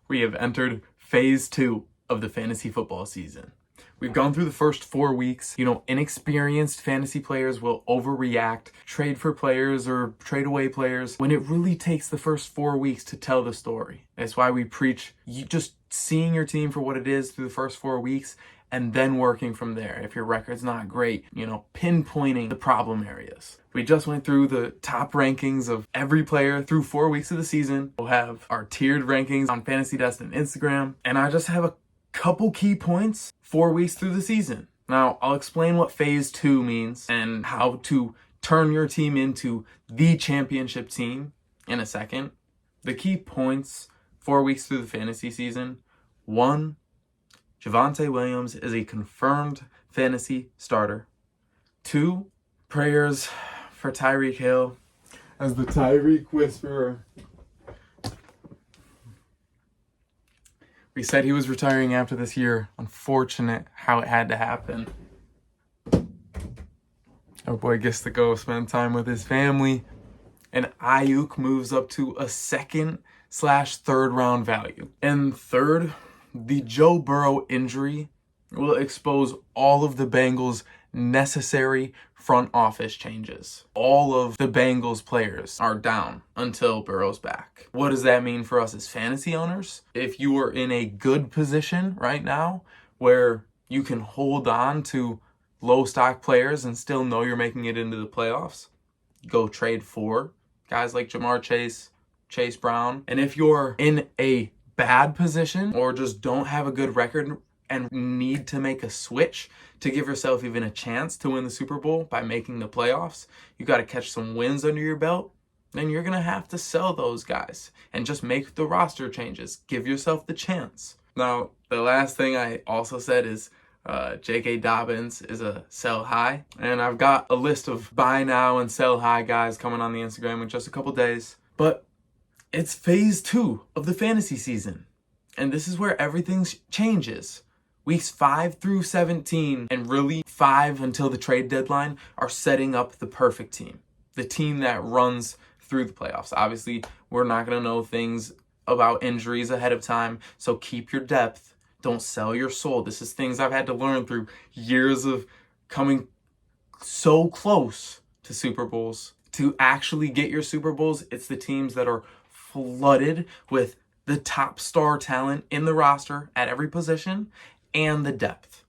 We have entered phase 2 of the fantasy football season. We've gone through the first 4 weeks. Inexperienced fantasy players will overreact, trade for players or trade away players when it really takes the first 4 weeks to tell the story. That's why we preach you just seeing your team for what it is through the first 4 weeks and then working from there. If your record's not great, pinpointing the problem areas. We just went through the top rankings of every player through 4 weeks of the season. We'll have our tiered rankings on Fantasy Destined Instagram. And I just have a couple key points 4 weeks through the season. Now, I'll explain what phase 2 means and how to turn your team into the championship team in a second. The key points 4 weeks through the fantasy season. 1, Javonte Williams is a confirmed fantasy starter. 2, prayers for Tyreek Hill as the Tyreek Whisperer. We said he was retiring after this year. Unfortunate how it had to happen. Our boy gets to go spend time with his family. And Ayuk moves up to a 2nd/3rd round value. And third, the Joe Burrow injury will expose all of the Bengals' necessary front office changes. All of the Bengals players are down until Burrow's back. What does that mean for us as fantasy owners? If you are in a good position right now where you can hold on to low stock players and still know you're making it into the playoffs, go trade for guys like Jamar Chase, Chase Brown. And if you're in a bad position or just don't have a good record and need to make a switch to give yourself even a chance to win the Super Bowl by making the playoffs, you got to catch some wins under your belt, then you're going to have to sell those guys and just make the roster changes. Give yourself the chance. Now, the last thing I also said is J.K. Dobbins is a sell high. And I've got a list of buy now and sell high guys coming on the Instagram in just a couple days. But it's phase 2 of the fantasy season. And this is where everything changes. Weeks 5 through 17 and really 5 until the trade deadline are setting up the perfect team. The team that runs through the playoffs. Obviously, we're not going to know things about injuries ahead of time. So keep your depth. Don't sell your soul. This is things I've had to learn through years of coming so close to Super Bowls. To actually get your Super Bowls, it's the teams that are flooded with the top star talent in the roster at every position and the depth.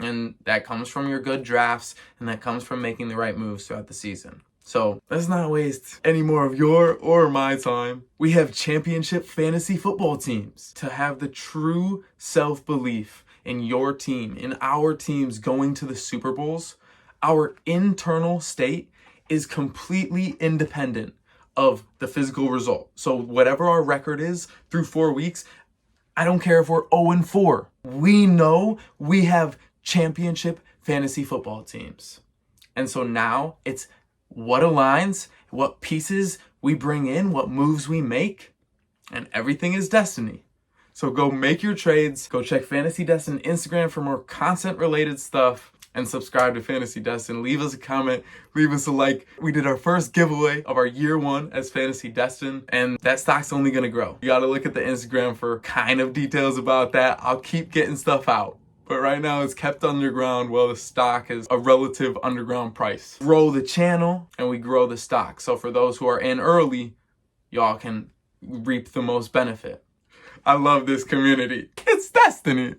And that comes from your good drafts, and that comes from making the right moves throughout the season. So let's not waste any more of your or my time. We have championship fantasy football teams. To have the true self-belief in your team, in our teams going to the Super Bowls, our internal state is completely independent of the physical result. So whatever our record is through 4 weeks, I don't care if we're 0-4. We know we have championship fantasy football teams. And so now it's what aligns, what pieces we bring in, what moves we make, and everything is destiny. So go make your trades. Go check Fantasy Destined Instagram for more content-related stuff. And subscribe to Fantasy Destined. Leave us a comment. Leave us a like. We did our first giveaway of our year 1 as Fantasy Destined. And that stock's only going to grow. You got to look at the Instagram for kind of details about that. I'll keep getting stuff out. But right now it's kept underground while the stock is a relative underground price. Grow the channel and we grow the stock. So for those who are in early, y'all can reap the most benefit. I love this community. It's destiny.